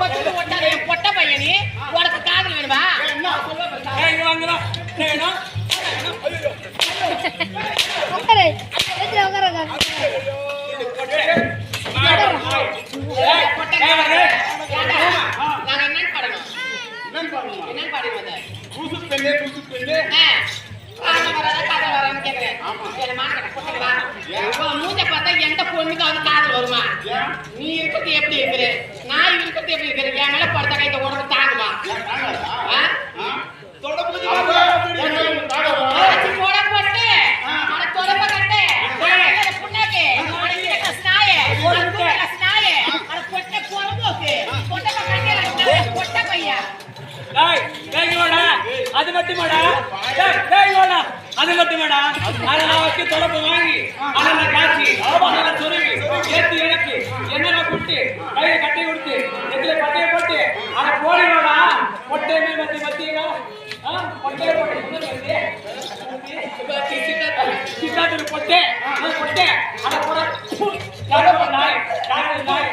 பக்கத்துல ஓட்டாத என் பொட்ட பையனி உனக்கு காதல் வேணுமா எந்த பொண்ணுக்காவது காதல் வருமா? நீ இருக்கிறது எப்படி இருக்கிற, நான் இருக்கிறது எப்படி இருக்கிற, என் மேல படுத்த கைத்த உடம்பு தாங்குமா? அது மட்டுமாடா அது மட்டுமாடா அதை நான் வச்சு தொடர்பு வாங்கி அதை காய்ச்சி அதை சொருவி ஏற்று எனக்கு என்னென்ன கொடுத்து கையில கட்டை கொடுத்து எதுல பட்டையை போட்டு அதை போடுறோடா பொட்டையுமே மத்தி மத்தியா பொட்டையை போட்டு சித்தாத்து பொட்டை அது பொட்டை அதை போட நாய் நாய் நாய்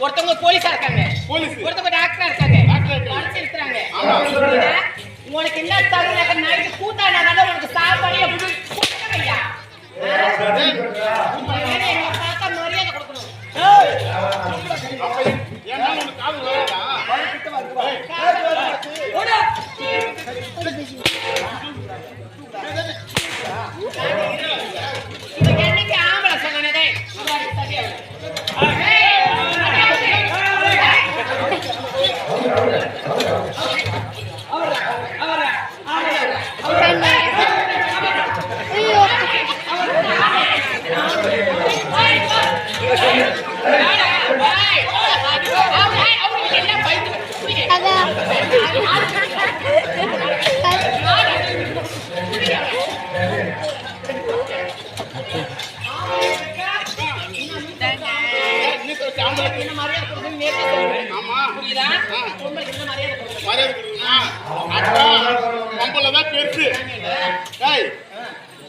ஒருத்தவங்க போலீஸா இருக்காங்க, ஒருத்தவங்க டாக்டரா இருக்காங்க, இருக்கிறாங்க. உனக்கு என்ன தகுதி நைட்டு கூத்தாடாத உனக்கு சாப்பாடு எப்படி ஐயா பார்த்தா மரியாதை கொடுக்கணும். என்னைக்கு ஆம்பளை சொன்னதே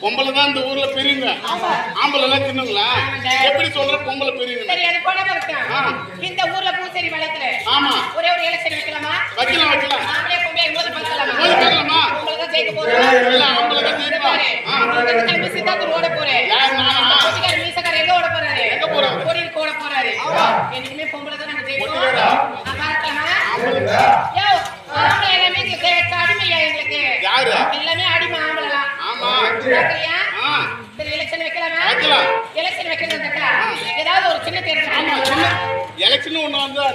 பொம்பளை தான் இந்த ஊர்ல பெரியவங்க, ஆம்பளை எல்லாம் சின்னங்களா? எப்படி சொல்ற பொம்பளை பெரியவங்க? இந்த ஊர்ல பூசேரி வளத்துல ஆமா ஒரே ஒரு எலெக்ஷன் வைக்கலாமா? வைக்கலாம் வைக்கலாம். நாமளே பொம்பளை மோதி பார்க்கலாமா? மோதி பார்க்கலாமா? பொம்பளை தான் ஜெயிக்க போறோம். இல்ல ஆம்பளை தான் ஜெயிப்பாங்க. இந்த சித்தார்த்த ஓட போறே. யார் நான்? பொட்டிகார மீசகார எங்க ஓட போறாரு? எங்க போறாரு? கோடிக்கு ஓட போறாரு. என்னைக்குமே பொம்பளை தான் நம்ம ஜெயிப்போம். நான் பார்க்கலாமா? யோ ஆம்பளை எல்லாமே எங்களுக்கு அடிமையா எங்களுக்கு. யாரு? எல்லாமே அடிமை ஆம்பளைலாம். ஆமா பாக்கறியா? சரி எலெக்ஷன் வைக்கலாமா? வைக்கலாம். எலெக்ஷன் வைக்கிறதுக்கா ஏதாவது ஒரு சின்ன தேர்தல். ஆமா சின்ன எலெக்ஷன் ஒண்ணு வந்தா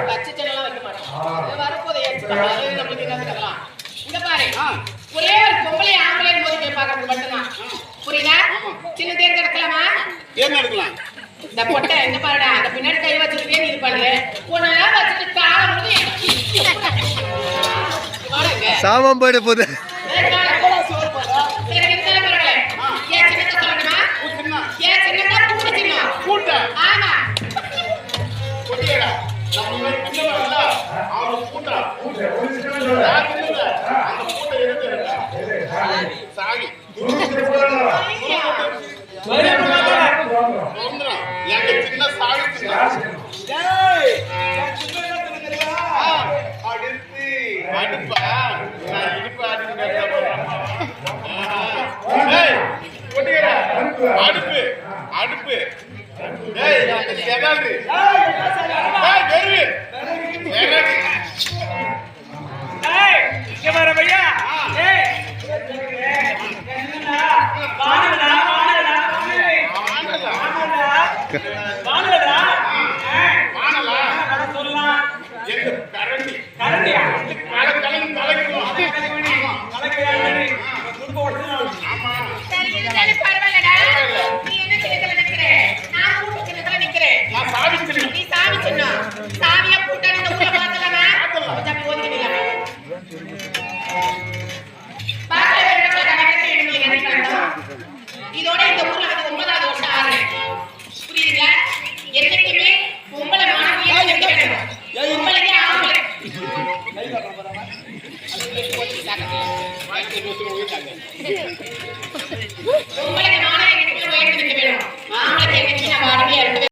கட்சி சேனலாம் வைக்க மாட்டோம். வரப்போதே நம்மளுக்கு என்ன தரலாம். இங்க பாரு ஒரே ஒரு பொம்பளை ஆம்பளை மோதி போய் பார்க்கறது மட்டும்தான். புரியுதா? சின்ன சாமம் போயிட போகுது. எனக்கு இருந்தாலும் பரவாயில்ல. ஏன் சின்னதா சொல்லணுமா? சின்ன ஏன் சின்னதா பூட்டு சின்னம்? கூட்ட ஆமா. கொடியடா நம்ம சின்னவல்ல அவன் கூட்ட யார் சின்னது அந்த கூட்ட எடுத்து சாவி ஐயா. வந்துடும் எங்க சின்ன சாவி சின்ன அடுப்பா நான் இடுப்பு அடுப்பு அடுப்பு ஏய் அந்த செடாது ஏய் வெறு வெறு ஏய் இங்க வர பையா ஏய் என்னடா வாடா ஆனலா வாடா ஏய் ஆனலா நான் சொல்லலாம் எங்க கரண்டி கரண்டியா கலக்கணும் கலக்கையாடி குடும்ப ஓடுறான் ஆமா சரி, இருந்தாலும் பரவாயில்லடா. நீ என்ன சின்னத்துல நிக்கிற? நான் பூட்டு சின்னத்துல நிக்கிறேன். நான் சாவிச்சிருக்கேன் நீ சாவி சின்னம். சாவியா பூட்டா இந்த ஊர்ல பார்த்தலாமா? கொஞ்சம் அப்படி ஒதுங்கிடலாமே. பார்க்கல வேண்டாம், கணக்கு எடுக்கல என்ன பண்ணணும்? இதோட இந்த ஊர்ல வந்து 9வது வருஷம் ஆகுது. புரியுதுங்களா? என்னைக்குமே பொம்பளை மாணவியே இருக்க வேண்டும். பொம்பளைக்கு ஆம்பளை. பொம்பளைக்கு